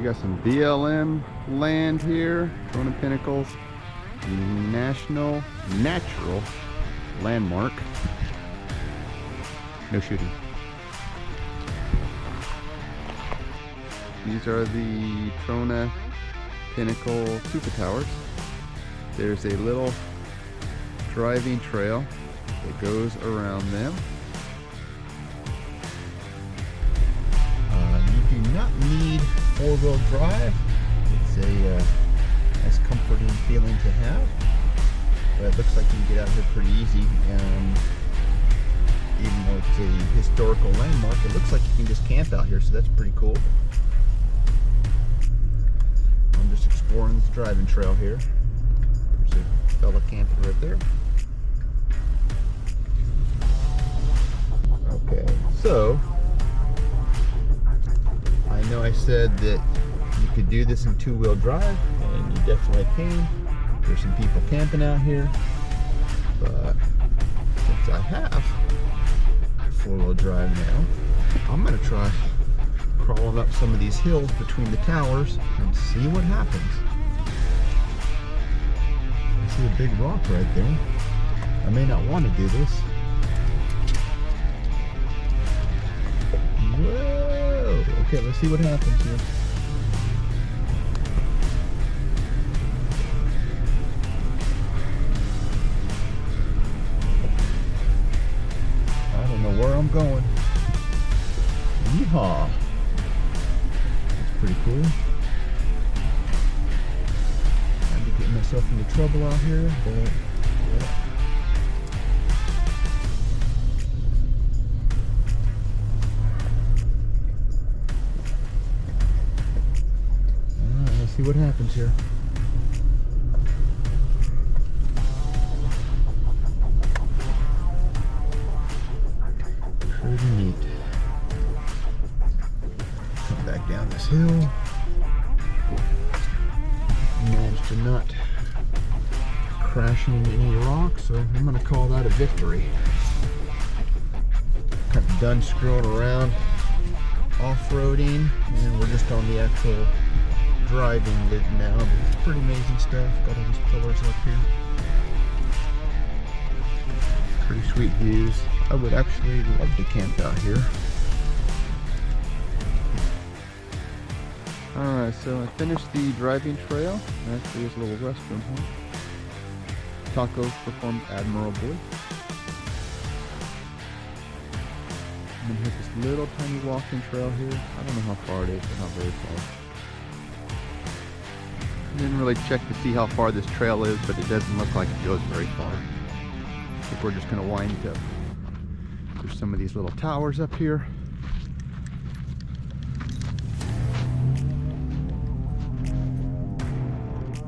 we got some BLM land here. Trona Pinnacles, Natural Landmark. No shooting. These are the Trona Pinnacle Tufa Towers. There's a little driving trail that goes around them. You do not need four-wheel drive. It's a nice comforting feeling to have. But it looks like you can get out here pretty easy. Even though it's a historical landmark, it looks like you can just camp out here, so that's pretty cool. I'm just exploring this driving trail here. There's a fella camping right there. Okay, so I know I said that you could do this in two-wheel drive, and you definitely can. There's some people camping out here, but since I have four-wheel drive now, I'm gonna try crawling up some of these hills between the towers and see what happens. I see a big rock right there. I may not want to do this. Whoa! Okay, let's see what happens here. I don't know where I'm going. Yeehaw! That's pretty cool. Trying to get myself into trouble out here, but yeah. Alright, let's see what happens here. Pretty neat. Come back down this hill. Managed to not crash into any rocks, so I'm going to call that a victory. Kind of done screwing around off-roading, and we're just on the actual driving bit now. But it's pretty amazing stuff. Got all these pillars up here. Pretty sweet views. I would actually love to camp out here. Alright, so I finished the driving trail. Actually, there's a little restroom here. Tacos performed admirably. I'm gonna hit this little tiny walking trail here. I don't know how far it is, but not very far. I didn't really check to see how far this trail is, but it doesn't look like it goes very far. I think we're just gonna wind up. There's some of these little towers up here.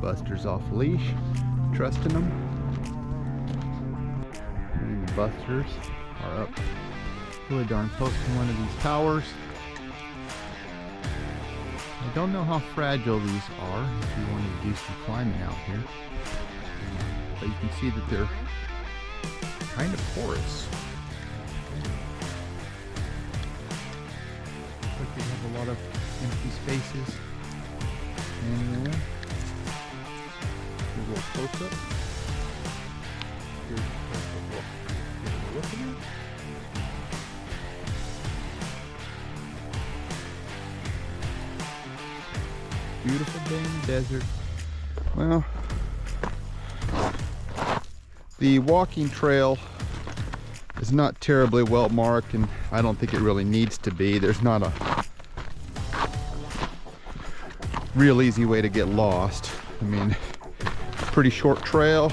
Buster's off leash, trusting them. And the Busters are up really darn close to one of these towers. I don't know how fragile these are if you want to do some climbing out here. But you can see that they're kind of porous. Looks like they have a lot of empty spaces in there. Here's a little close-up. Here's a look at it. Beautiful day in the desert. Well, the walking trail is not terribly well marked, and I don't think it really needs to be. There's not a real easy way to get lost. I mean, pretty short trail.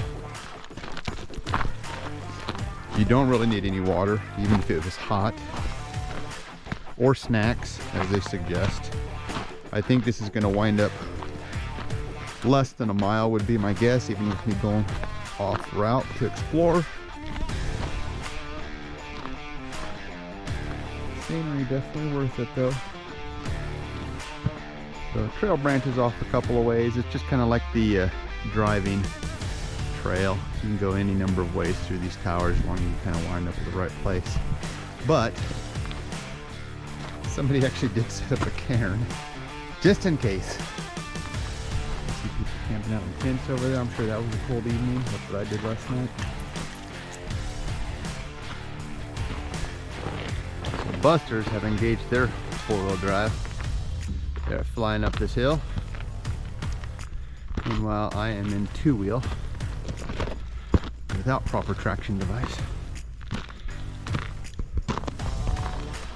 You don't really need any water, even if it was hot, or snacks, as they suggest. I think this is going to wind up less than a mile would be my guess, even with me going off route to explore. Scenery definitely worth it though. The trail branches off a couple of ways. It's just kind of like the driving trail. You can go any number of ways through these towers as long as you kind of wind up at the right place. But somebody actually did set up a cairn just in case. I see people camping out in tents over there. I'm sure that was a cold evening. That's what I did last night. So Busters have engaged their four-wheel drive. They're flying up this hill. Meanwhile, I am in two-wheel without proper traction device.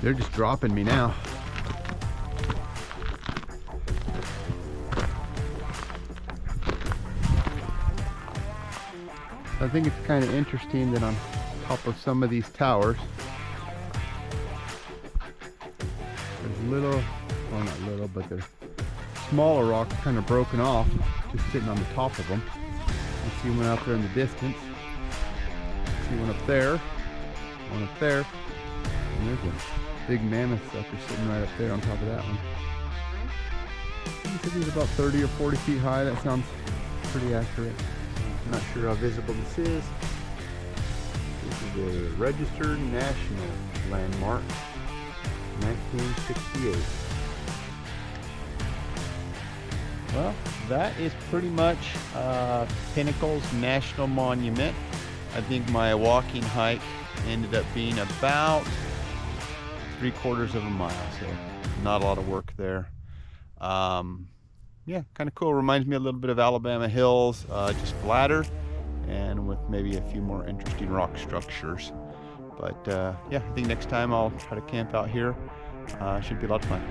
They're just dropping me now. I think it's kind of interesting that on top of some of these towers, there's little, well not little, but there's smaller rocks kind of broken off, just sitting on the top of them. I see one out there in the distance. I see one up there, and there's a big mammoth sucker sitting right up there on top of that one. I think he's about 30 or 40 feet high. That sounds pretty accurate. I'm not sure how visible this is. This is a registered national landmark, 1968. Well, that is pretty much Pinnacles National Monument. I think my walking hike ended up being about 3/4 of a mile, so not a lot of work there. Yeah, kind of cool. Reminds me a little bit of Alabama Hills, just flatter and with maybe a few more interesting rock structures. But yeah, I think next time I'll try to camp out here. Should be a lot of fun.